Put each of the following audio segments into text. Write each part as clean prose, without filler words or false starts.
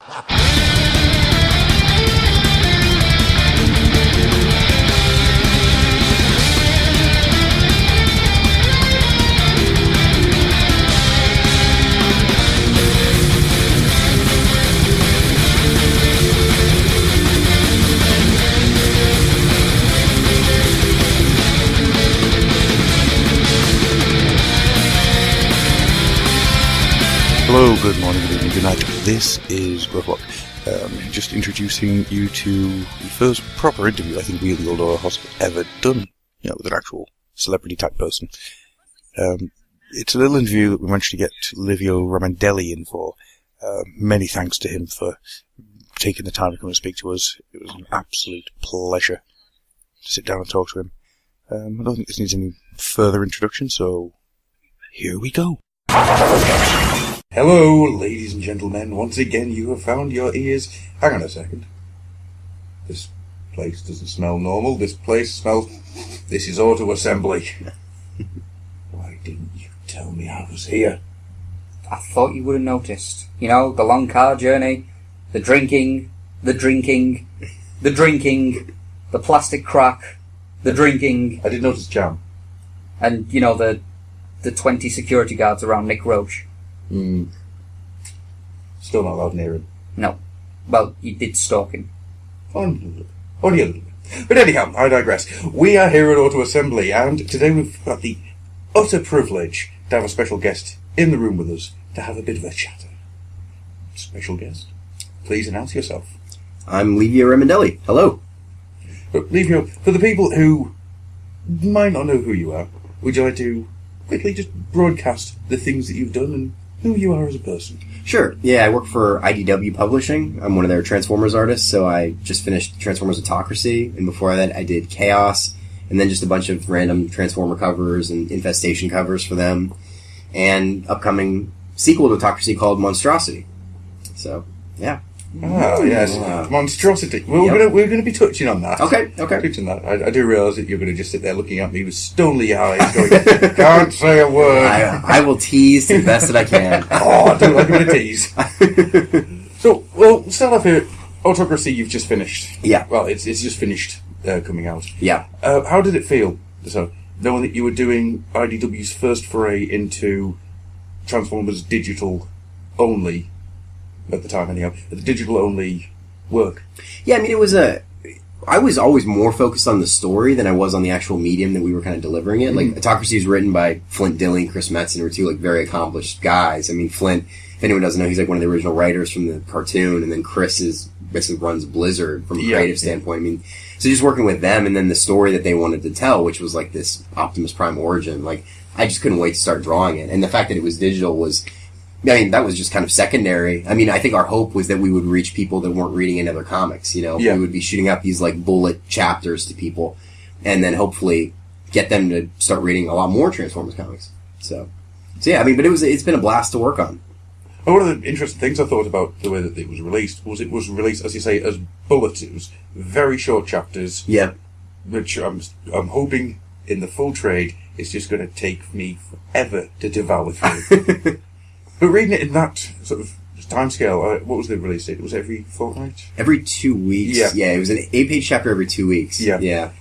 Hello, good morning, good evening, good night. This is Grublock. Just introducing you to the first proper interview I think we at the Old Aura has ever done, with an actual celebrity type person. It's a little interview that we managed to get Livio Ramondelli in for. Many thanks to him for taking the time to come and speak to us. It was an absolute pleasure to sit down and talk to him. I don't think this needs any further introduction, so here we go. Hello, ladies and gentlemen. Once again, you have found your ears. Hang on a second. This place doesn't smell normal. This place smells... This is auto assembly. Why didn't you tell me I was here? I thought you would have noticed. The long car journey, the drinking, the plastic crack, the drinking. I did notice jam. And, the 20 security guards around Nick Roche. Still not allowed near him. No. Well, you did stalk him. Only a little bit. But anyhow, I digress. We are here at Auto Assembly, and today we've got the utter privilege to have a special guest in the room with us to have a bit of a chatter. Special guest, please announce yourself. I'm Livio Ramondelli. Hello. Livio, for the people who might not know who you are, would you like to quickly just broadcast the things that you've done and who you are as a person? Sure. Yeah, I work for IDW Publishing. I'm one of their Transformers artists, so I just finished Transformers Autocracy, and before that I did Chaos, and then just a bunch of random Transformer covers and Infestation covers for them, and upcoming sequel to Autocracy called Monstrosity. So, yeah. Ah, yes. Monstrosity. Well, we're going to be touching on that. Okay. Touching that. I do realise that you're going to just sit there looking at me with stony eyes going, can't say a word. I will tease to the best that I can. Oh, I do like a bit of tease. So, well, start off here. Autocracy, you've just finished. Yeah. Well, it's just finished coming out. Yeah. How did it feel, so, knowing that you were doing IDW's first foray into Transformers digital only, at the time anyhow, the digital only work? Yeah, I mean, I was always more focused on the story than I was on the actual medium that we were kind of delivering it. Like, Autocracy is written by Flint Dilley and Chris Metzen, who are two, very accomplished guys. I mean, Flint, if anyone doesn't know, he's one of the original writers from the cartoon, and then Chris basically runs Blizzard from a creative standpoint. I mean, so just working with them, and then the story that they wanted to tell, which was this Optimus Prime origin, I just couldn't wait to start drawing it. And the fact that it was digital was... that was just kind of secondary. I mean, I think our hope was that we would reach people that weren't reading any other comics, We would be shooting out these, bullet chapters to people, and then hopefully get them to start reading a lot more Transformers comics. So yeah, I mean, but it's been a blast to work on. Well, one of the interesting things I thought about the way that it was released was it was released, as you say, as bullets. It was very short chapters. Yeah. Which I'm hoping in the full trade is just going to take me forever to devour through. But reading it in that sort of timescale, what was the release date? It was every fortnight? Every 2 weeks. Yeah, it was an 8-page chapter every 2 weeks. Yeah.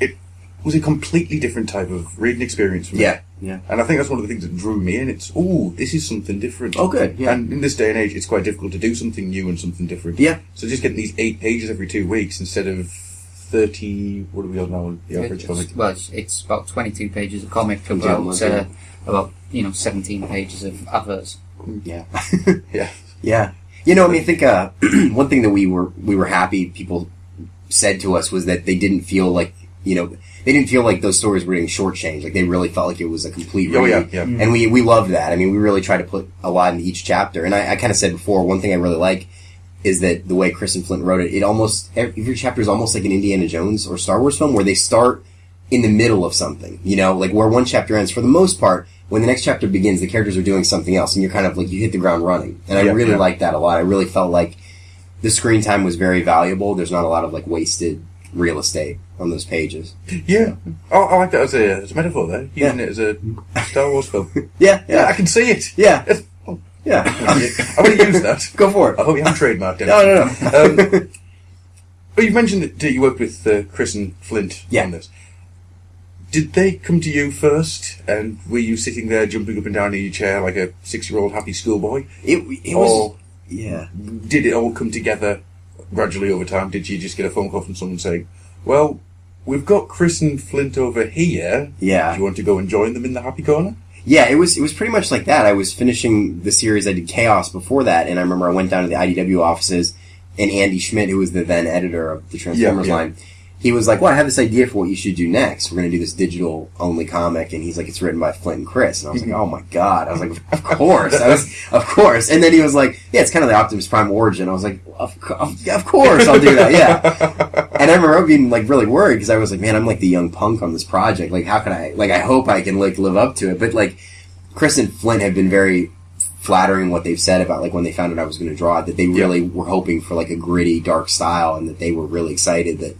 It was a completely different type of reading experience for me. Yeah. And I think that's one of the things that drew me in. It's, this is something different. Oh, good, yeah. And in this day and age, it's quite difficult to do something new and something different. Yeah. So just getting these 8 pages every 2 weeks instead of 30, what are we on now, the average comic? Well, it's about 22 pages of comic, about 17 pages of adverts. Yeah. Yeah. I think one thing that we were happy people said to us was that they didn't feel like those stories were getting shortchanged. They really felt like it was a complete read. Oh, yeah. And we loved that. I mean, we really tried to put a lot in each chapter. And I kind of said before, one thing I really like is that the way Chris and Flint wrote it, every chapter is almost like an Indiana Jones or Star Wars film where they start in the middle of something, where one chapter ends. For the most part, when the next chapter begins, the characters are doing something else, and you're kind of you hit the ground running. And I really liked that a lot. I really felt like the screen time was very valuable. There's not a lot of wasted real estate on those pages. Yeah. I like that as a metaphor there. Using it as a Star Wars film. Yeah. I can see it. Yeah. Yeah. I'm going to use that. Go for it. I hope you haven't trademarked it. No. But you've mentioned that you worked with Chris and Flint on this. Did they come to you first, and were you sitting there jumping up and down in your chair like a 6-year-old happy schoolboy? It was... Yeah. Did it all come together gradually over time? Did you just get a phone call from someone saying, well, we've got Chris and Flint over here. Yeah. Do you want to go and join them in the happy corner? Yeah, it was pretty much like that. I was finishing the series. I did Chaos before that, and I remember I went down to the IDW offices, and Andy Schmidt, who was the then editor of the Transformers line, he was like, well, I have this idea for what you should do next. We're going to do this digital-only comic, and he's like, it's written by Flint and Chris. And I was like, oh my god. I was like, of course. Of course. And then he was like, yeah, it's kind of the Optimus Prime origin. I was like, of course I'll do that, yeah. And I remember being like really worried, because I was like, man, I'm like the young punk on this project. Like, how can I, like, I hope I can like live up to it. But like, Chris and Flint have been very flattering what they've said about like when they found out I was going to draw it, that they really were hoping for like a gritty, dark style, and that they were really excited that,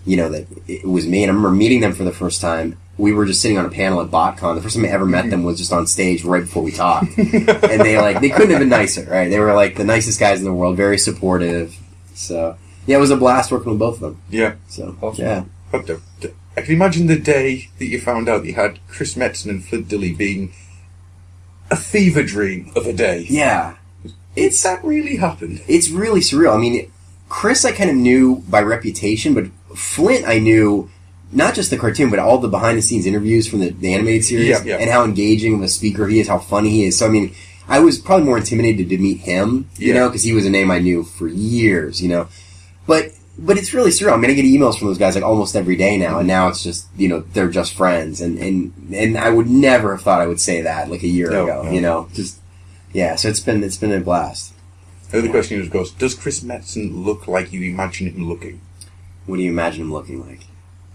you know, that it was me. And I remember meeting them for the first time. We were just sitting on a panel at BotCon. The first time I ever met them was just on stage right before we talked. And they couldn't have been nicer, right? They were like the nicest guys in the world, very supportive. So, yeah, it was a blast working with both of them. Yeah. So, awesome. Yeah. I can imagine the day that you found out that you had Chris Metzen and Flint Dille being a fever dream of a day. Yeah. It's that really happened. It's really surreal. I mean, Chris I kind of knew by reputation, but Flint I knew not just the cartoon, but all the behind-the-scenes interviews from the animated series, and how engaging of a speaker he is, how funny he is. So, I mean, I was probably more intimidated to meet him, you know, because he was a name I knew for years, you know. But it's really surreal. I mean, I get emails from those guys like almost every day now, and now it's just, you know, they're just friends. And I would never have thought I would say that like a year ago, you know. Just, yeah, so it's been a blast. The other question is, of course, does Chris Metzen look like you imagine him looking? What do you imagine him looking like?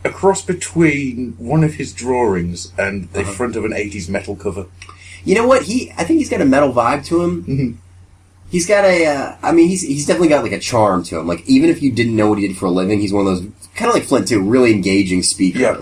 A cross between one of his drawings and the front of an 80s metal cover. You know what? I think he's got a metal vibe to him. Mm-hmm. He's got he's definitely got like a charm to him. Like, even if you didn't know what he did for a living, he's one of those, kind of like Flint too, really engaging speaker.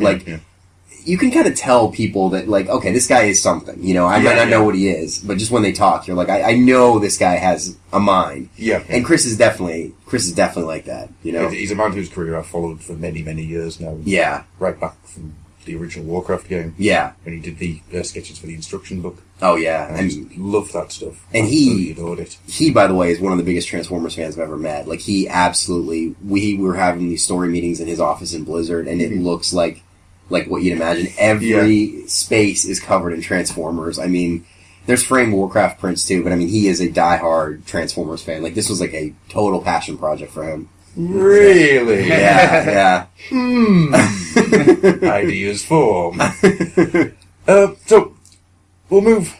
You can kind of tell people that, like, okay, this guy is something. You know, I might not know what he is, but just when they talk, you're like, I know this guy has a mind. Yeah. And Chris is definitely like that, you know? He's a man whose career I've followed for many, many years now. Yeah. Right back from the original Warcraft game. Yeah. When he did the sketches for the instruction book. Oh, yeah. And I just loved that stuff. And he adored it. He, by the way, is one of the biggest Transformers fans I've ever met. Like, he absolutely... We were having these story meetings in his office in Blizzard, and it looks like what you'd imagine. Every space is covered in Transformers. I mean, there's framed Warcraft prints too, but I mean, he is a diehard Transformers fan. Like, this was like a total passion project for him. Really? Yeah. Ideas form. So, we'll move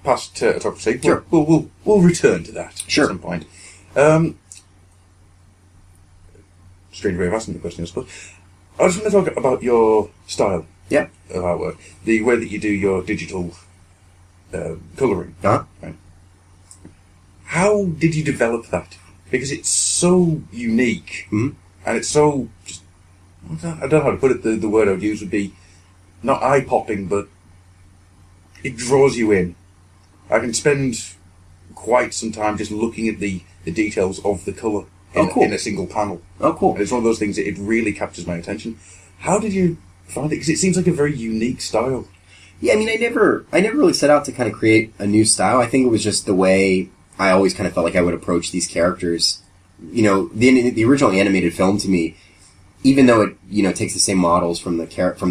past Autocracy. Sure. We'll return to that at some point. Strange way of asking the question, I suppose. I was going to talk about your style of artwork. The way that you do your digital colouring. Uh-huh. Right. How did you develop that? Because it's so unique, and it's so... I don't know how to put it. The word I would use would be not eye-popping, but it draws you in. I can spend quite some time just looking at the details of the colour in a single panel. Oh, cool. And it's one of those things that it really captures my attention. How did you find it? Because it seems like a very unique style. Yeah, I mean, I never really set out to kind of create a new style. I think it was just the way I always kind of felt like I would approach these characters. You know, the original animated film to me, even though it, you know, takes the same models from the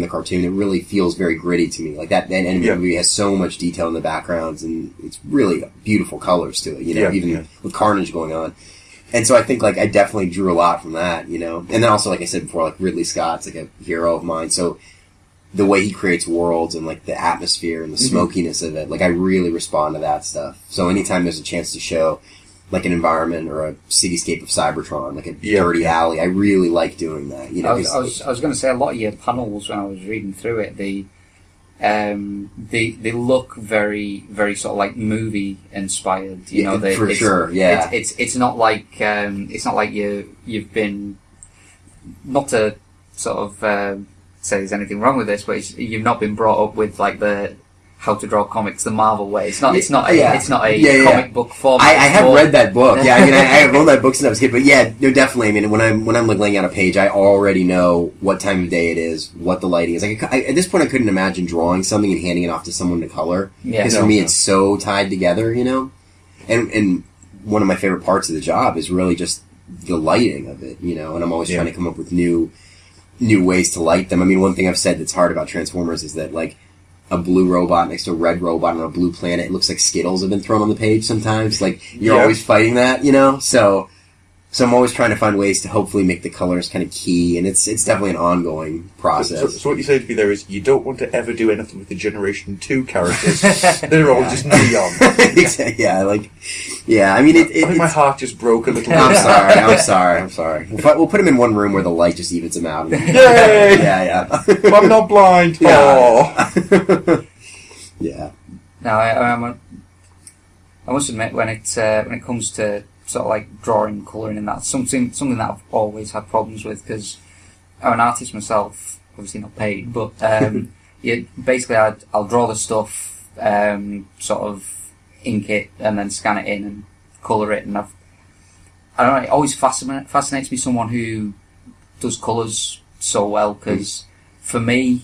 cartoon, it really feels very gritty to me. Like that animated movie has so much detail in the backgrounds, and it's really beautiful colors to it, you know, with Carnage going on. And so I think, like, I definitely drew a lot from that, you know. And then also, like I said before, like, Ridley Scott's, like, a hero of mine. So the way he creates worlds and, like, the atmosphere and the smokiness of it, like, I really respond to that stuff. So anytime there's a chance to show, like, an environment or a cityscape of Cybertron, like a dirty alley, I really like doing that, you know. I was going to say, a lot of your panels, when I was reading through it, they look very, very sort of like movie inspired. You know, for sure. Yeah, it's not like you've been, not to sort of say there's anything wrong with this, but you've not been brought up with like the How to Draw Comics the Marvel Way. It's not a comic book format. I have read that book. Yeah, I mean, I have read that book since I was a kid. But yeah, no, definitely. I mean, when I'm like laying out a page, I already know what time of day it is, what the lighting is. Like at this point, I couldn't imagine drawing something and handing it off to someone to color. Yeah, because for me, it's so tied together, you know. And one of my favorite parts of the job is really just the lighting of it, you know. And I'm always trying to come up with new ways to light them. I mean, one thing I've said that's hard about Transformers is that like a blue robot next to a red robot on a blue planet, it looks like Skittles have been thrown on the page sometimes. Like, you're always fighting that, you know? So I'm always trying to find ways to hopefully make the colors kind of key, and it's definitely an ongoing process. So what you're saying to me there is you don't want to ever do anything with the Generation 2 characters. They're all just neon. Exactly, I mean, I think my heart just broke a little bit. I'm sorry. We'll put them in one room where the light just evens them out. Yay! Yeah. I'm not blind. Yeah. Yeah. No, I must admit, when it comes to sort of like drawing, colouring, and that's something that I've always had problems with, because I'm an artist myself, obviously not paid, but basically I'll draw the stuff, sort of ink it and then scan it in and colour it, and I don't know, it always fascinates me someone who does colours so well, because for me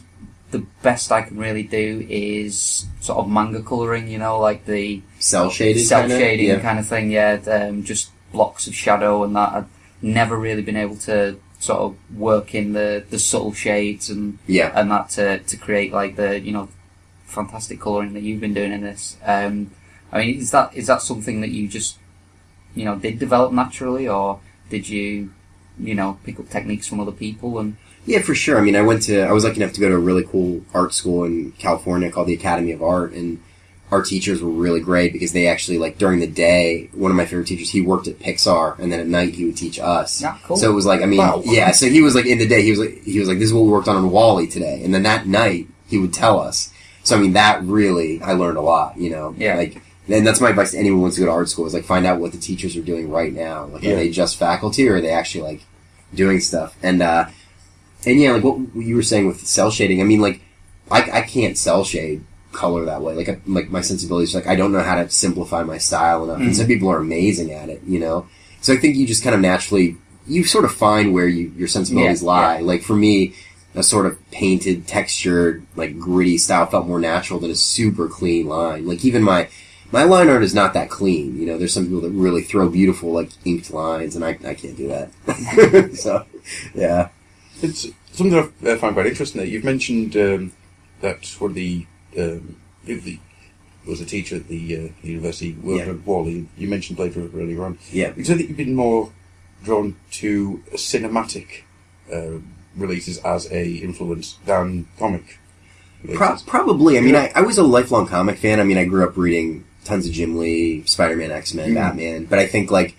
the best I can really do is sort of manga colouring, you know, like the cell shading kind of thing, just blocks of shadow and that. I've never really been able to sort of work in the subtle shades and that to create like the, you know, fantastic colouring that you've been doing in this. I mean, is that something that you just, you know, did develop naturally, or did you know, pick up techniques from other people? And yeah, for sure. I mean, I was lucky enough to go to a really cool art school in California called the Academy of Art, and our teachers were really great because they actually, like, during the day, one of my favorite teachers, he worked at Pixar, and then at night he would teach us. Yeah, cool. So it was like, I mean, so he was like, in the day, he was like, this is what we worked on WALL-E today, and then that night, he would tell us. So, I mean, that really, I learned a lot, you know? Yeah. Like, and that's my advice to anyone who wants to go to art school, is, like, find out what the teachers are doing right now. Like, are they just faculty, or are they actually, like, doing stuff? And yeah, like what you were saying with cell shading, I mean, like, I can't cell shade color that way. Like my sensibilities, like, I don't know how to simplify my style enough. And some people are amazing at it, you know? So I think you just kind of naturally, you sort of find where your sensibilities lie. Yeah. Like, for me, a sort of painted, textured, like, gritty style felt more natural than a super clean line. Like, even my line art is not that clean, you know? There's some people that really throw beautiful, like, inked lines, and I can't do that. So, yeah. It's something I find quite interesting there. You've mentioned that one of the was a teacher at the university working at WALL-E. You mentioned Blade Runner earlier on. Yeah. You said that you've been more drawn to cinematic releases as a influence than comic releases. Probably. I mean, I was a lifelong comic fan. I mean, I grew up reading tons of Jim Lee, Spider-Man, X-Men, Batman. But I think, like,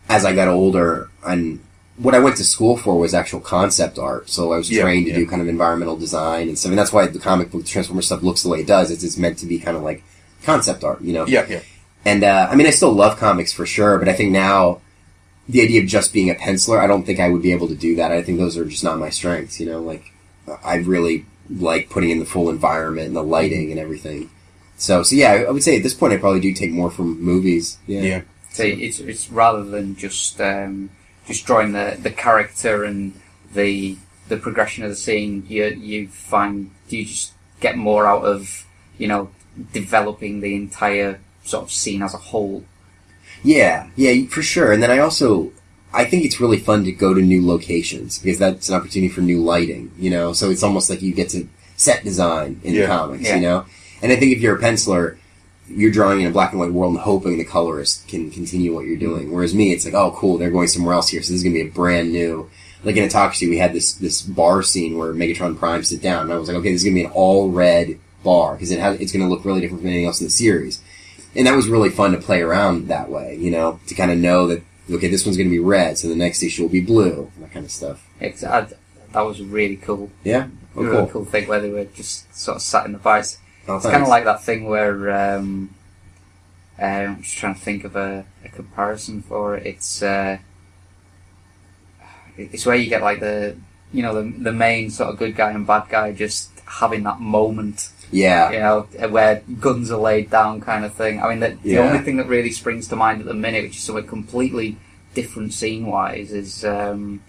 as I got older, and what I went to school for was actual concept art. So I was trained to do kind of environmental design and stuff. And that's why the comic book Transformers stuff looks the way it does. It's meant to be kind of like concept art, you know? Yeah. And, I mean, I still love comics for sure, but I think now the idea of just being a penciler, I don't think I would be able to do that. I think those are just not my strengths, you know? Like, I really like putting in the full environment and the lighting and everything. So yeah, I would say at this point I probably do take more from movies. Yeah. So it's rather than just drawing the character and the progression of the scene, you just get more out of, you know, developing the entire sort of scene as a whole. Yeah, for sure. And then I think it's really fun to go to new locations, because that's an opportunity for new lighting, you know? So it's almost like you get to set design in comics, you know? And I think if you're a penciler, you're drawing in a black and white world and hoping the colorist can continue what you're doing. Whereas me, it's like, oh, cool, they're going somewhere else here, so this is going to be a brand new... Like in Autocracy, we had this bar scene where Megatron Prime sit down, and I was like, okay, this is going to be an all-red bar, because it's going to look really different from anything else in the series. And that was really fun to play around that way, you know, to kind of know that, okay, this one's going to be red, so the next issue will be blue, that kind of stuff. That was really cool. Yeah? Oh, really cool thing where they were just sort of sat in the bars. It's kind of like that thing where I'm just trying to think of a comparison for it. It's where you get like the the main sort of good guy and bad guy just having that moment. Yeah. Where guns are laid down kind of thing. I mean, the only thing that really springs to mind at the minute, which is something completely different scene-wise, is in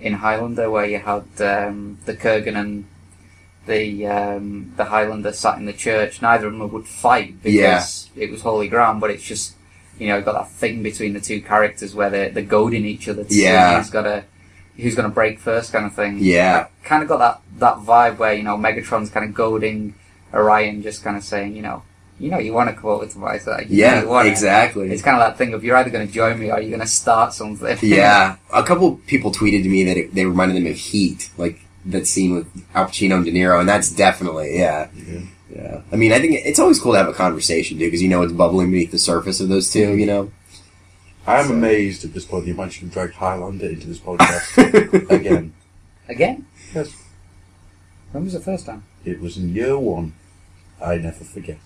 Highlander, where you had the Kurgan and the Highlander sat in the church. Neither of them would fight because it was holy ground, but it's just, got that thing between the two characters where they're goading each other to see who's going to break first kind of thing. Yeah. I kind of got that vibe where, Megatron's kind of goading Orion, just kind of saying, you want to come with my side. Exactly. It's kind of that thing of, you're either going to join me or you're going to start something. Yeah. A couple people tweeted to me that they reminded them of Heat, like that scene with Al Pacino and De Niro, and that's definitely, yeah. I mean, I think it's always cool to have a conversation, too, because it's bubbling beneath the surface of those two, I am amazed at this point that you managed to drag Highlander into this podcast again. Again? Yes. When was the first time? It was in year 1. I never forget.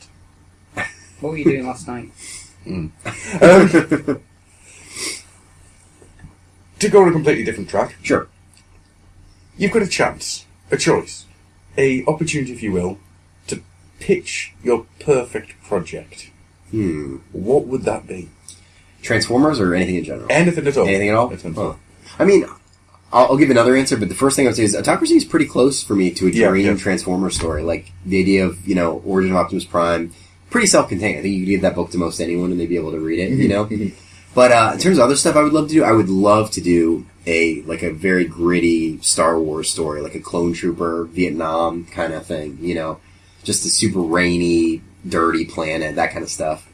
What were you doing last night? To go on a completely different track. Sure. You've got a chance, a choice, a opportunity, if you will, to pitch your perfect project. What would that be? Transformers or anything in general? Anything at all. Anything at all? I mean, I'll give another answer, but the first thing I would say is Autocracy is pretty close for me to a dream Transformers story. Like, the idea of, origin of Optimus Prime, pretty self-contained. I think you could give that book to most anyone and they'd be able to read it, But in terms of other stuff I would love to do, I would love to do a very gritty Star Wars story, like a clone trooper, Vietnam kind of thing, just a super rainy, dirty planet, that kind of stuff.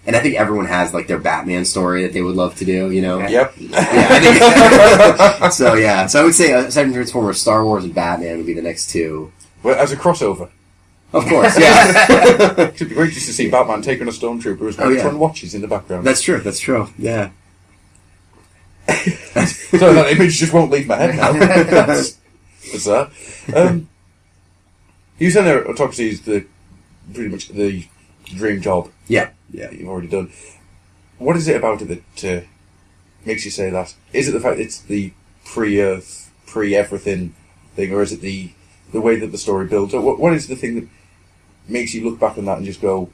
And I think everyone has, their Batman story that they would love to do, Yep. I think so I would say, aside from Transformers, Star Wars and Batman would be the next two. Well, as a crossover. Of course, yeah. It'd be great just to see Batman taking a stormtrooper as Megatron watches in the background. That's true, yeah. So that image just won't leave my head now. What's that? You said there, Autocracy is pretty much the dream job. Yeah. That you've already done. What is it about it that makes you say that? Is it the fact it's the pre-Earth, pre-everything thing, or is it the way that the story builds? Or what is the thing that makes you look back on that and just go,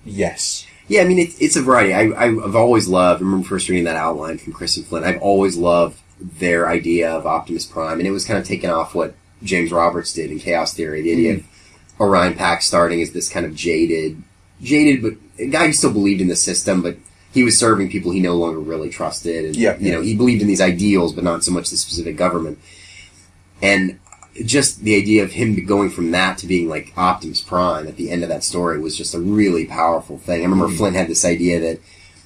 yes? Yeah, I mean, it's a variety. I've always loved, I remember first reading that outline from Chris and Flint, I've always loved their idea of Optimus Prime, and it was kind of taking off what James Roberts did in Chaos Theory, the idea of Orion Pax starting as this kind of jaded, but a guy who still believed in the system, but he was serving people he no longer really trusted, and he believed in these ideals, but not so much the specific government. And just the idea of him going from that to being like Optimus Prime at the end of that story was just a really powerful thing. I remember Flint had this idea that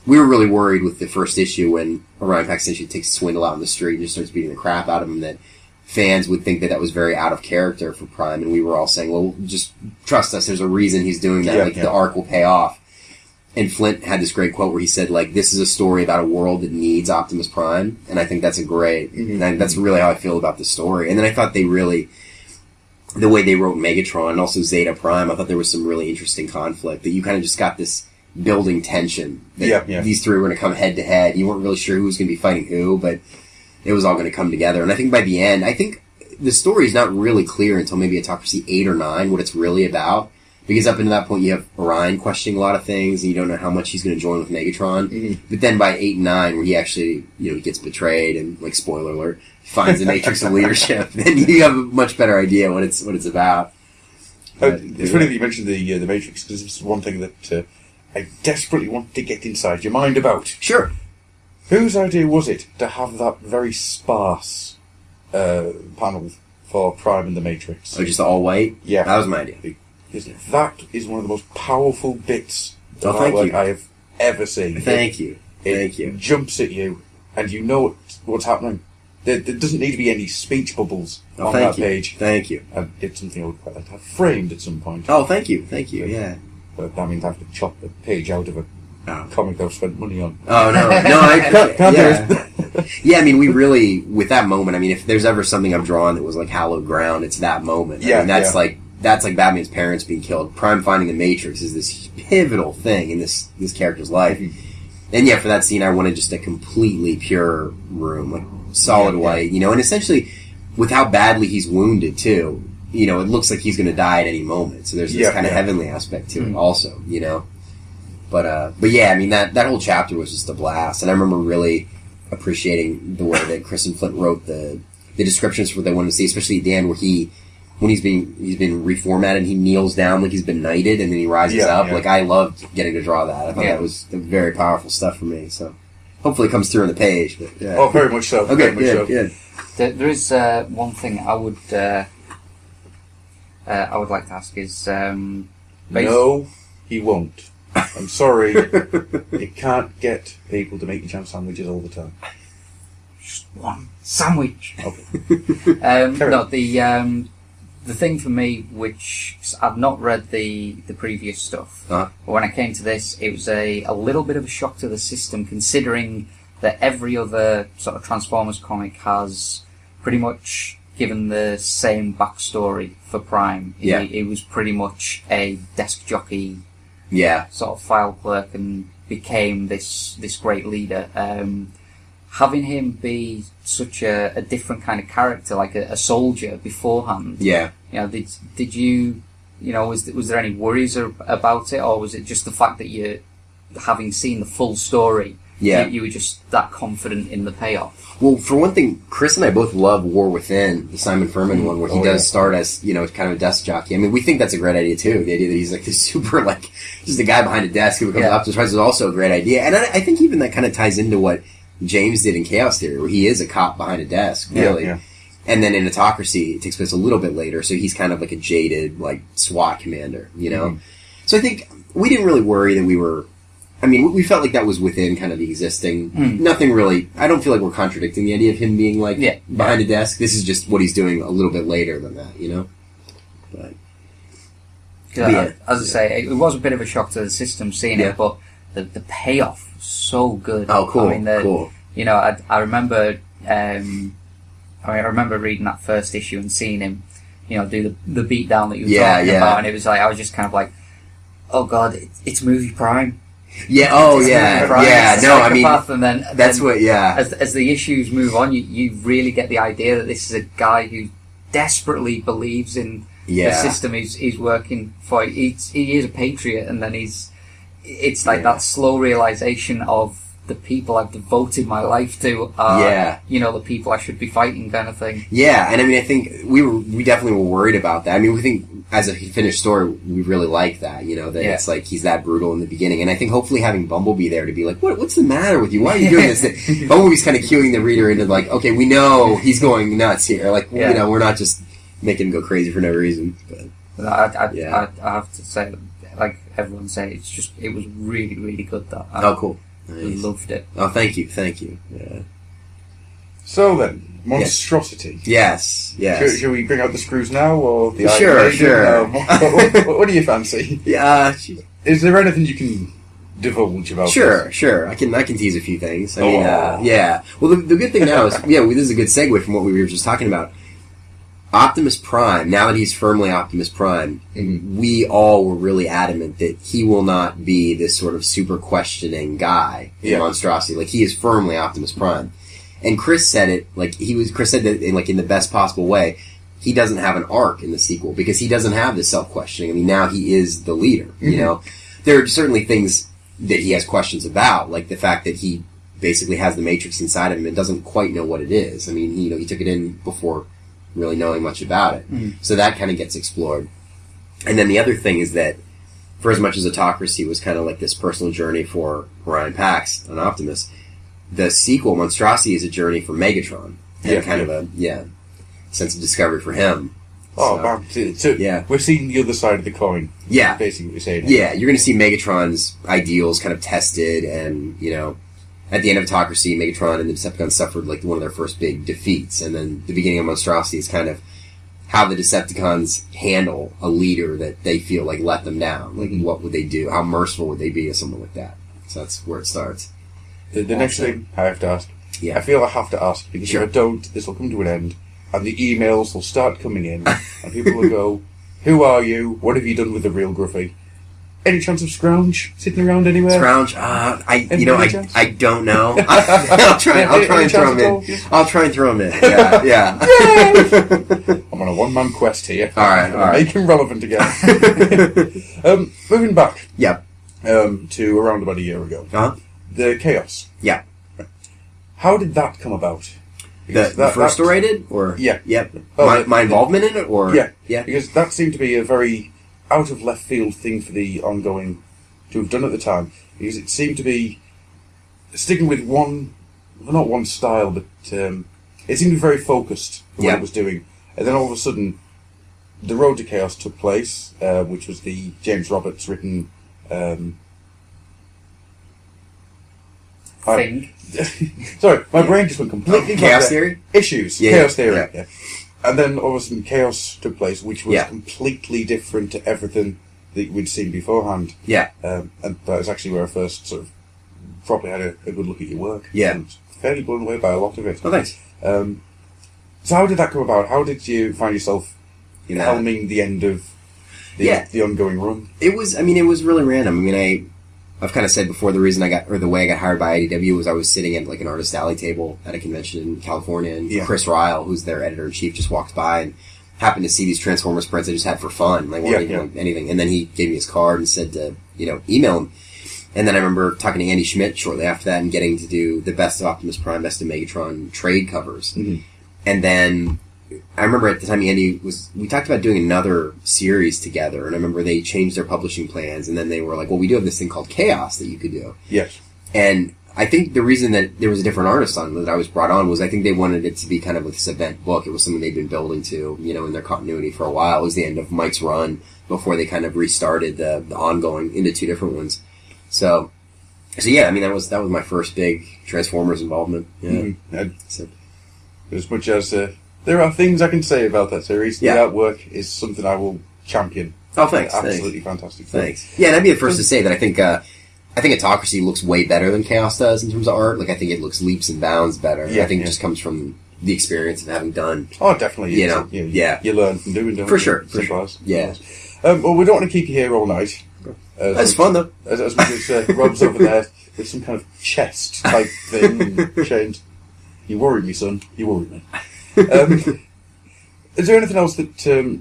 we were really worried with the first issue when Orion Pax essentially takes Swindle out in the street and just starts beating the crap out of him, that fans would think that was very out of character for Prime, and we were all saying, well, just trust us, there's a reason he's doing that, the arc will pay off. And Flint had this great quote where he said, this is a story about a world that needs Optimus Prime, and I think that's and that's really how I feel about the story. And then I thought the way they wrote Megatron and also Zeta Prime, I thought there was some really interesting conflict, that you kind of just got this building tension that these three were going to come head to head. You weren't really sure who was going to be fighting who, but it was all going to come together. And I think by the end, the story is not really clear until maybe Autocracy 8 or 9, what it's really about. Because up until that point, you have Orion questioning a lot of things, and you don't know how much he's going to join with Megatron. But then by 8 and 9, where he actually, he gets betrayed, and, spoiler alert, finds the Matrix of Leadership, then you have a much better idea what it's about. It's funny that you mentioned the Matrix, because this is one thing that I desperately want to get inside your mind about. Sure. Whose idea was it to have that very sparse panel for Prime and the Matrix? Oh, just all white? Yeah. That was my idea. Because that is one of the most powerful bits of thank artwork you. I have ever seen. Thank you. It jumps at you, and you know what's happening. There doesn't need to be any speech bubbles on that page. Thank you. It's something I would quite like to have framed at some point. Oh, thank you. Yeah. But that means I have to chop the page out of a comic I've spent money on. Oh, no. Yeah, I mean, we really, with that moment, if there's ever something I've drawn that was like hallowed ground, it's that moment. That's like Batman's parents being killed. Prime finding the Matrix is this pivotal thing in this character's life. And for that scene, I wanted just a completely pure room, solid white, you know, and essentially, with how badly he's wounded, too, you know, it looks like he's going to die at any moment. So there's this kind of heavenly aspect to it also, you know. But yeah, I mean, that whole chapter was just a blast. And I remember really appreciating the way that Chris and Flint wrote the descriptions for what they wanted to see, especially at the end where when he's been reformatted and he kneels down like he's been knighted and then he rises up. Like, I loved getting to draw that. I thought that was very powerful stuff for me. So hopefully it comes through on the page. But, Oh, very much so. Okay, good. There is one thing I would like to ask is... no, he won't. I'm sorry. You can't get people to make you jam sandwiches all the time. Just one sandwich. Okay. No, the thing for me, which I've not read the previous stuff, but when I came to this, it was a little bit of a shock to the system, considering that every other sort of Transformers comic has pretty much given the same backstory for Prime. He was pretty much a desk jockey, sort of file clerk, and became this great leader. Having him be such a different kind of character, like a soldier beforehand. You know, did you know, was there any worries about it, or was it just the fact that you, having seen the full story, you were just that confident in the payoff? Well, for one thing, Chris and I both love War Within, the Simon Furman one, where he does start as, you know, kind of a desk jockey. I mean, we think that's a great idea, too. The idea that he's like this super, like, just a guy behind a desk who becomes Optimus Prime is also a great idea. And I think even that kind of ties into what James did in Chaos Theory, where he is a cop behind a desk, really. And then in Autocracy, it takes place a little bit later, so he's kind of like a jaded, like, SWAT commander, you know? So I think we didn't really worry that we were... I mean, we felt like that was within kind of the existing... Nothing really... I don't feel like we're contradicting the idea of him being, like, behind a desk. This is just what he's doing a little bit later than that, you know? But as I say, it was a bit of a shock to the system seeing it, but the payoff was so good. Oh, cool, I mean, you know, I remember... I remember reading that first issue and seeing him, you know, do the beat down that you were talking about, and it was like, I was just kind of like, oh god, it's movie Prime. Yeah, no, I mean, and then that's what, as the issues move on, you really get the idea that this is a guy who desperately believes in the system he's working for. He is a patriot, and then it's like that slow realization of the people I've devoted my life to are, you know, the people I should be fighting, kind of thing. Yeah, and I mean, I think we definitely were worried about that. I mean, we think as a finished story, we really like that, you know, that it's like he's that brutal in the beginning. And I think hopefully having Bumblebee there to be like, what's the matter with you? Why are you doing this? Bumblebee's kind of cueing the reader into like, okay, we know he's going nuts here. Like, you know, we're not just making him go crazy for no reason. But I have to say, like everyone say, it was really, really good. Cool. Nice. Loved it. Oh, thank you. Yeah. So then, monstrosity. Yes. Should we bring out the screws now, or the Sure. What do you fancy? Is there anything you can divulge about? Sure. I can tease a few things. I mean, Well, the good thing now is, this is a good segue from what we were just talking about. Optimus Prime, now that he's firmly Optimus Prime, we all were really adamant that he will not be this sort of super questioning guy in Monstrosity. Like, he is firmly Optimus Prime. And Chris said it, Chris said that in the best possible way, he doesn't have an arc in the sequel because he doesn't have this self-questioning. I mean, now he is the leader, you know? There are certainly things that he has questions about, like the fact that he basically has the Matrix inside of him and doesn't quite know what it is. I mean, you know, he took it in before really knowing much about it. So that kind of gets explored. And then the other thing is that for as much as Autocracy was kind of like this personal journey for Orion Pax and Optimus, the sequel, Monstrosity, is a journey for Megatron. And kind of a, sense of discovery for him. Oh, wow. So we're seeing the other side of the coin. Yeah. Basically what you're saying. Yeah, you're going to see Megatron's ideals kind of tested, and, you know, at the end of Autocracy, Megatron and the Decepticons suffered like one of their first big defeats, and then the beginning of Monstrosity is kind of how the Decepticons handle a leader that they feel like let them down. Like, what would they do? How merciful would they be to someone like that? So that's where it starts. The next thing I have to ask. Yeah. I feel I have to ask, because if I don't, this will come to an end, and the emails will start coming in, and people will go, who are you? What have you done with the real Gruffy? Any chance of Scrounge sitting around anywhere? Scrounge, chance? I don't know. I'll try and throw him in. I'll try and throw him in. Yeah. I'm on a one-man quest here. All right. Make him relevant again. Moving back. Yep. To around about a year ago. The Chaos. Yeah. How did that come about? The first story I did? Or? Yeah. Yep. Oh, my involvement in it? Or? Yeah. Yeah. Because that seemed to be a very out of left field thing for the ongoing to have done at the time. Because it seemed to be sticking with not one style, but it seemed to be very focused on what it was doing. And then all of a sudden, The Road to Chaos took place, which was the James Roberts written thing. Sorry, my brain just went completely Chaos Theory? Issues. Yeah, Chaos Theory. Yeah. And then all of a sudden Chaos took place, which was Yeah. completely different to everything that we'd seen beforehand. Yeah. And that was actually where I first sort of properly had a good look at your work. Yeah. And fairly blown away by a lot of it. Oh, thanks. So how did that come about? How did you find yourself You know, helming the end of the ongoing run? it was really random. I mean, I've kind of said before the way I got hired by IDW was I was sitting at like an artist alley table at a convention in California, and Chris Ryle, who's their editor-in-chief, just walked by and happened to see these Transformers prints I just had for fun, like anything. And then he gave me his card and said to, email him. And then I remember talking to Andy Schmidt shortly after that and getting to do the Best of Optimus Prime, Best of Megatron trade covers. Mm-hmm. And then I remember at the time we talked about doing another series together, and I remember they changed their publishing plans, and then they were like, well, we do have this thing called Chaos that you could do. Yes. And I think the reason that there was a different artist on that I was brought on was I think they wanted it to be kind of this event book. It was something they'd been building to, in their continuity for a while. It was the end of Mike's run before they kind of restarted the ongoing into two different ones. So yeah, I mean, that was my first big Transformers involvement. Yeah. Mm-hmm. As much as there are things I can say about that series, the artwork is something I will champion. Oh, thanks. Absolutely fantastic. Thanks. Yeah, and I'd be the first to say that I think Autocracy looks way better than Chaos does in terms of art. Like, I think it looks leaps and bounds better. Yeah, I think it just comes from the experience of having done. Oh, definitely. You learn from doing, don't For you? sure. Yeah. Well, we don't want to keep you here all night. That's fun, though. As much as Rob's over there with some kind of chest type thing chained. You worry me, son. You worry me. Is there anything else that...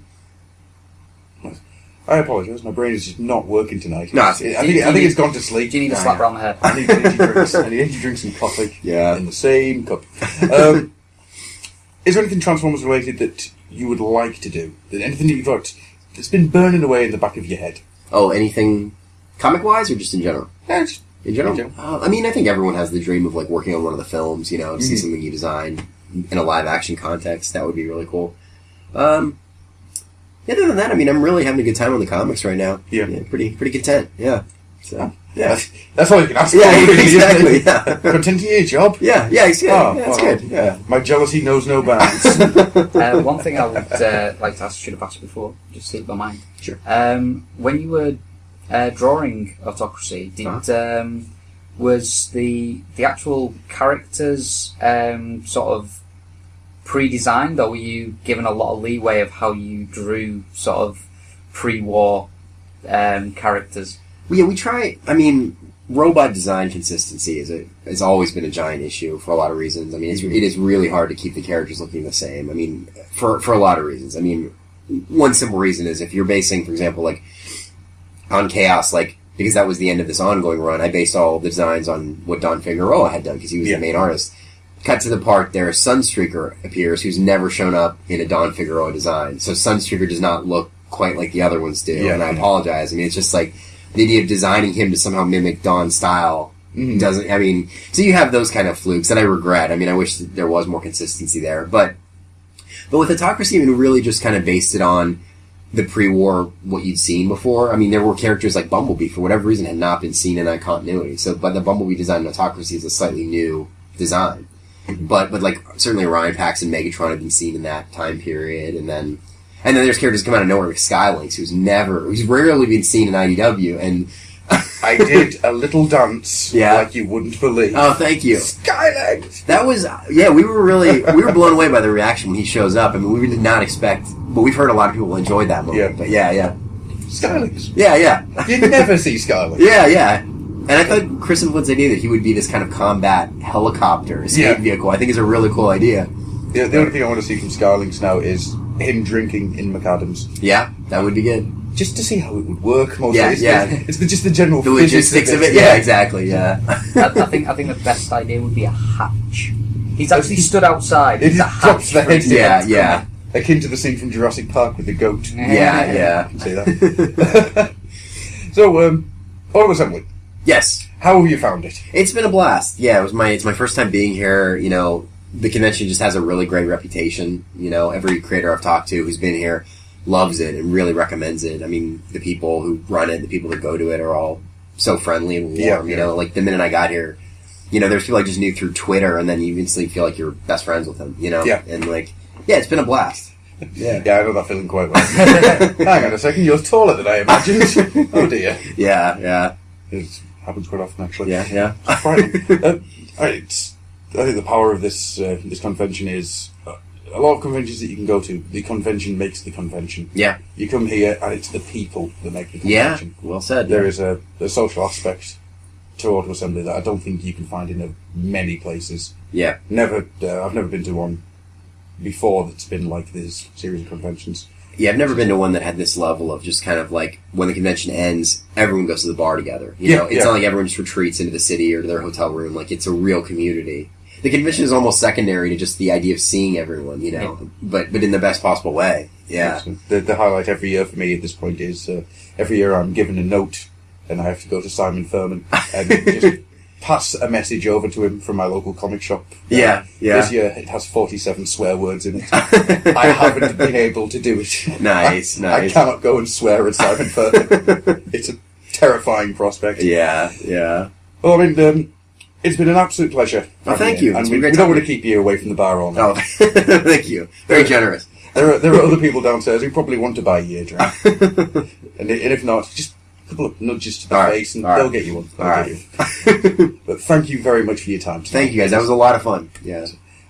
I apologise. My brain is just not working tonight. No, I think it's gone to sleep. Do you need a slap around the head? I need energy drinks. I need energy drinks and coffee. Yeah. In the same cup. Is there anything Transformers related that you would like to do? Anything that you've got that's been burning away in the back of your head? Oh, anything comic-wise or just in general? Yeah, just in general. In general. I mean, I think everyone has the dream of like working on one of the films. To see something you designed in a live-action context. That would be really cool. Other than that, I mean, I'm really having a good time on the comics right now. Yeah, pretty content. Yeah. So yeah, that's all you can ask for. Yeah, exactly. Yeah. Content in your job. Yeah, it's good. It's good. Yeah. My jealousy knows no bounds. One thing I would like to ask, should have asked before, just slipped my mind. Sure. When you were drawing Autocracy, was the actual characters sort of pre-designed, or were you given a lot of leeway of how you drew sort of pre-war characters? Well, yeah, we try. I mean, robot design consistency has always been a giant issue for a lot of reasons. I mean, it is really hard to keep the characters looking the same. I mean, for a lot of reasons. I mean, one simple reason is if you're basing, for example, like on Chaos, like because that was the end of this ongoing run, I based all the designs on what Don Figueroa had done because he was the main artist. Cut to the part there, Sunstreaker appears, who's never shown up in a Don Figueroa design. So Sunstreaker does not look quite like the other ones do, and I apologize. I mean, it's just like the idea of designing him to somehow mimic Don's style doesn't. I mean, so you have those kind of flukes that I regret. I mean, I wish that there was more consistency there, but with Autocracy, I mean, really just kind of based it on the pre-war what you'd seen before. I mean, there were characters like Bumblebee for whatever reason had not been seen in that continuity. So, but the Bumblebee design in Autocracy is a slightly new design. But like certainly Orion Pax and Megatron have been seen in that time period, and then there's characters come out of nowhere like Skylinks, who's rarely been seen in IDW, and I did a little dance like you wouldn't believe. Oh, thank you, Skylinks. That was we were blown away by the reaction when he shows up. I mean, we did not expect, but we've heard a lot of people enjoyed that moment. But yeah. Skylings. Yeah. You never see Skylings. Yeah. And I thought Chris and Flint's idea that he would be this kind of combat helicopter escape vehicle, I think is a really cool idea. The only thing I want to see from Skylings now is him drinking in McAdams. Yeah, that would be good. Just to see how it would work. Mostly. It's just the general the logistics of it. Yeah, exactly. Yeah. I think the best idea would be a hatch. He's actually stood outside. It just drops the head. Yeah. Akin to the scene from Jurassic Park with the goat. Yeah. I can see that. So, Auto Assembly. Yes. How have you found it? It's been a blast. Yeah, it's my first time being here. You know, the convention just has a really great reputation. You know, every creator I've talked to who's been here loves it and really recommends it. I mean, the people who run it, the people that go to it are all so friendly and warm. You know, like the minute I got here, you know, there's people I just knew through Twitter, and then you instantly feel like you're best friends with them. You know, and like, it's been a blast. Yeah, I know that feeling quite well. Hang on a second, you're taller than I imagined. Oh dear. Yeah. It happens quite often, actually. Yeah. Right. I think the power of this convention is a lot of conventions that you can go to. The convention makes the convention. Yeah. You come here, and it's the people that make the convention. Yeah. Well said. There is a social aspect to Auto Assembly that I don't think you can find in many places. Yeah. I've never been to one before that's been like this series of conventions. Yeah, I've never been to one that had this level of just kind of like, when the convention ends, everyone goes to the bar together. You know, it's not like everyone just retreats into the city or to their hotel room. Like, it's a real community. The convention is almost secondary to just the idea of seeing everyone, you know, but in the best possible way. Yeah. The highlight every year for me at this point is every year I'm given a note and I have to go to Simon Furman and just pass a message over to him from my local comic shop. Yeah. This year it has 47 swear words in it. I haven't been able to do it. Nice. I cannot go and swear at Simon Furman. It's a terrifying prospect. Yeah. Well, I mean, it's been an absolute pleasure. Well, thank you. And we don't want to keep you away from the bar all night. Oh, thank you. Very generous. There are other people downstairs who probably want to buy you a drink. and if not, just a couple of nudges to the face and they'll get you one. But thank you very much for your time tonight. Thank you, guys. That was a lot of fun. Yeah.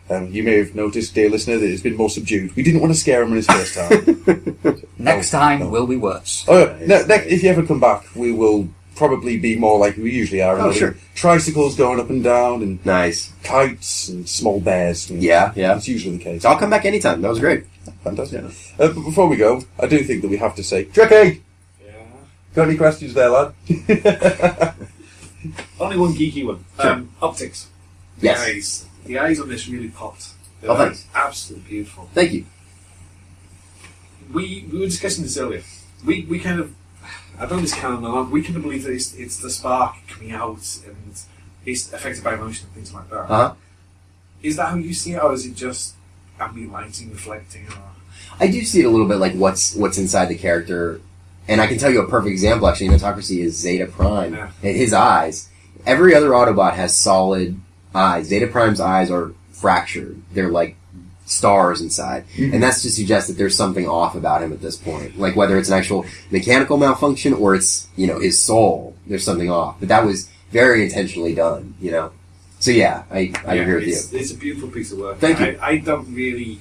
You may have noticed, dear listener, that it's been more subdued. We didn't want to scare him on his first time. Next time will be worse. If you ever come back, we will probably be more like we usually are. Oh, sure. Tricycles going up and down, and nice kites and small bears. Yeah. It's usually the case. So I'll come back anytime. That was great. Fantastic. Yeah. But before we go, I do think that we have to say, Tricky! Yeah. Got any questions there, lad? Only one geeky one. Sure. Optics. Yes. The eyes on this really popped. Thanks. Absolutely beautiful. Thank you. We were discussing this earlier. We kind of, I don't know this canon along, we kind of believe that it's the spark coming out and it's affected by emotion and things like that. Uh-huh. Is that how you see it, or is it just ambient lighting reflecting? Or? I do see it a little bit like what's inside the character, and I can tell you a perfect example actually in Autocracy is Zeta Prime. Yeah. And his eyes. Every other Autobot has solid eyes. Zeta Prime's eyes are fractured. They're like stars inside. And that's to suggest that there's something off about him at this point. Like whether it's an actual mechanical malfunction or it's, you know, his soul. There's something off. But that was very intentionally done, you know. So yeah, I agree with you. It's a beautiful piece of work. Thank you. I don't really...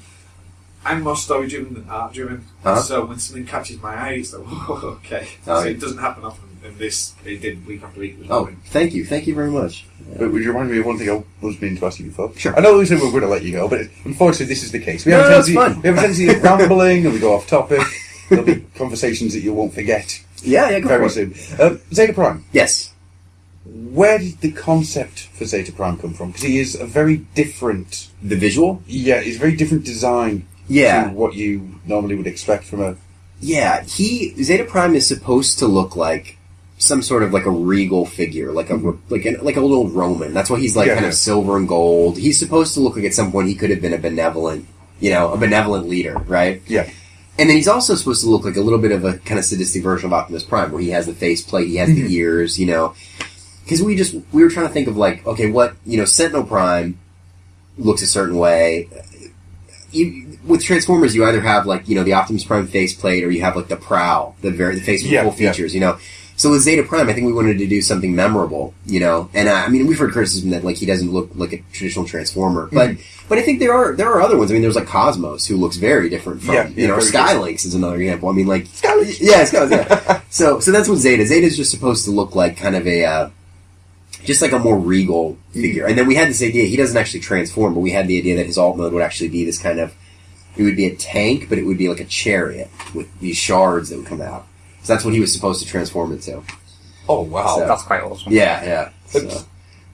I'm more story driven than art driven. Uh-huh. So when something catches my eye, it's like, whoa, okay. Oh, So it doesn't happen often. And this, it did week after week. Oh, thank you very much. But would you remind me of one thing I was meaning to ask you before? Sure. I know we said we were going to let you go, but unfortunately this is the case. We have it's fun. We have a tendency of rambling and we go off topic. There'll be conversations that you won't forget Yeah, go very for it. soon. Zeta Prime. Yes. Where did the concept for Zeta Prime come from? Because he is a very different... The visual? Yeah, he's a very different design Yeah. to what you normally would expect from a... Yeah, Zeta Prime is supposed to look like some sort of like a regal figure, like a old Roman. That's why he's like kind of silver and gold. He's supposed to look like at some point he could have been a benevolent leader, right? Yeah. And then he's also supposed to look like a little bit of a kind of sadistic version of Optimus Prime, where he has the faceplate, he has the ears, you know. Because we were trying to think of like, okay, what, you know, Sentinel Prime looks a certain way. With Transformers, you either have like, you know, the Optimus Prime faceplate, or you have like the Prowl, the face with full features, you know. So with Zeta Prime, I think we wanted to do something memorable, you know. And I mean, we've heard criticism that like he doesn't look like a traditional Transformer, but I think there are other ones. I mean, there's like Cosmos, who looks very different from you know. Skylynx is another example. I mean, like Skylynx, yeah. So that's what Zeta. Zeta's just supposed to look like kind of a just like a more regal figure. And then we had this idea. He doesn't actually transform, but we had the idea that his alt mode would actually be this kind of. It would be a tank, but it would be like a chariot with these shards that would come out. So that's what he was supposed to transform into. Oh, wow. That's quite awesome. Yeah. So.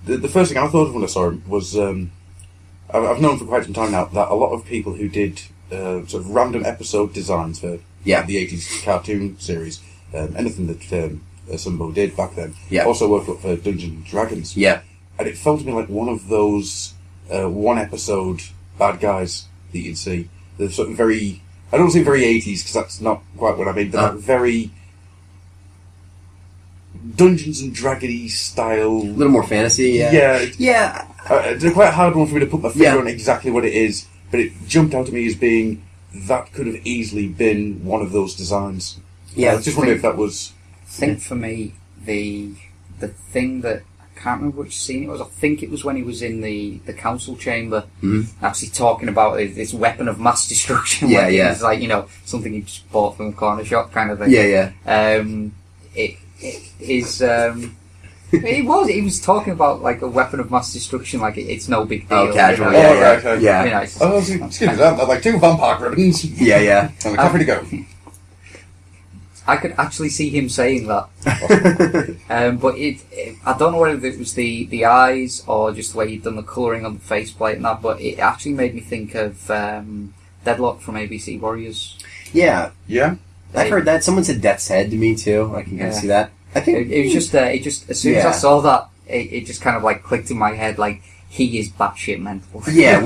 The first thing I thought of when I saw him was, I've known for quite some time now that a lot of people who did sort of random episode designs for the 80s cartoon series, anything that Sunbow did back then, also worked up for Dungeons and Dragons. Yeah. And it felt to me like one of those one-episode bad guys that you'd see. They're sort of very... I don't say very 80s, because that's not quite what I mean, but very Dungeons and Dragons-y style. A little more fantasy, Yeah. It's a quite hard one for me to put my finger on exactly what it is, but it jumped out at me as being, that could have easily been one of those designs. Yeah. I was just wondering if that was... I think for me, the thing that I can't remember which scene it was. I think it was when he was in the council chamber, actually talking about this weapon of mass destruction. It's like, you know, something he just bought from a corner shop kind of thing. It is. He was talking about like a weapon of mass destruction, like it's no big deal. Oh, casual. You know? Yeah. You know, excuse me, I'd like 2 vampire ribbons. Yeah. And a coffee to go. I could actually see him saying that. But I don't know whether it was the eyes or just the way he'd done the colouring on the faceplate and that, but it actually made me think of Deadlock from ABC Warriors. Yeah. Yeah? I've heard that. Someone said Death's Head to me, too. I can kind of see that. I think... It was just, as soon as I saw that, it just kind of like clicked in my head, like, he is batshit mental. Yeah,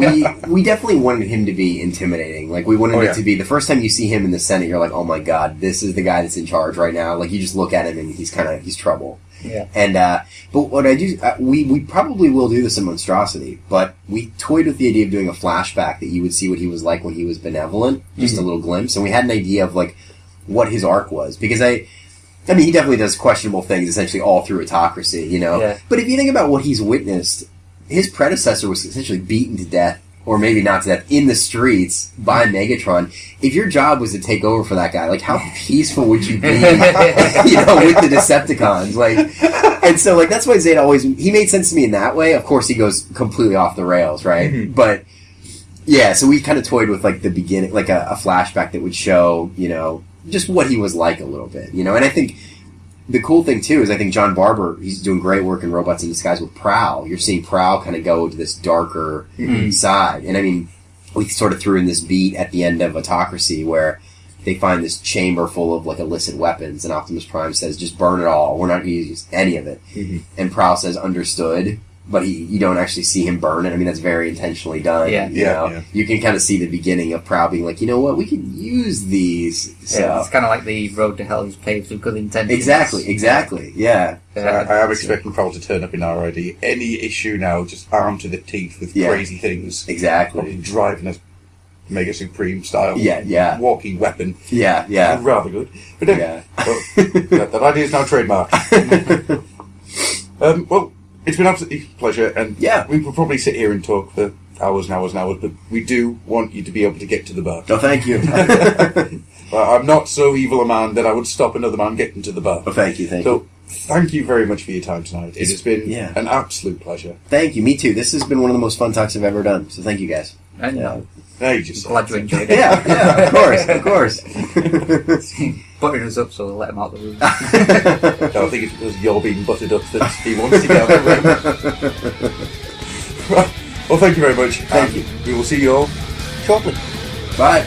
we definitely wanted him to be intimidating. Like, we wanted it to be, the first time you see him in the Senate, you're like, oh my god, this is the guy that's in charge right now. Like, you just look at him and he's trouble. Yeah. And, but what I do, we probably will do this in Monstrosity, but we toyed with the idea of doing a flashback that you would see what he was like when he was benevolent, just a little glimpse, and we had an idea of, like, what his arc was. Because I mean, he definitely does questionable things essentially all through Autocracy, you know? Yeah. But if you think about what he's witnessed, his predecessor was essentially beaten to death, or maybe not to death, in the streets by Megatron. If your job was to take over for that guy, like, how peaceful would you be, you know, with the Decepticons? Like, and so, like, that's why Zeta always, he made sense to me in that way. Of course, he goes completely off the rails, right? But, yeah, so we kind of toyed with, like, the beginning, like a flashback that would show, you know, just what he was like a little bit, you know? And I think the cool thing, too, is I think John Barber, he's doing great work in Robots in Disguise with Prowl. You're seeing Prowl kind of go to this darker side. And I mean, we sort of threw in this beat at the end of Autocracy where they find this chamber full of, like, illicit weapons, and Optimus Prime says, just burn it all. We're not going to use any of it. And Prowl says, understood. But you don't actually see him burn it. I mean, that's very intentionally done. Yeah. You can kind of see the beginning of Prowl being like, you know what, we can use these. So. Yeah, it's kind of like the road to hell is paved with good intentions. Exactly. Yeah. I am expecting Prowl to turn up in RID. Any issue now, just armed to the teeth with crazy things. Exactly. Probably driving a Mega Supreme style walking weapon. Yeah. Rather good. But that idea is now trademarked. Well, it's been absolutely a pleasure, and we will probably sit here and talk for hours and hours and hours, but we do want you to be able to get to the bar. Oh, thank you. I'm not so evil a man that I would stop another man getting to the bar. Oh, thank you. So, thank you very much for your time tonight. It has been an absolute pleasure. Thank you. Me too. This has been one of the most fun talks I've ever done, so thank you guys. And glad you enjoyed it. Yeah, of course. Butting us up, so we'll let him out the room. I think it's because you're being buttered up that he wants to get out of the room. Right. Well, thank you very much. Thank you. We will see you all shortly. Bye.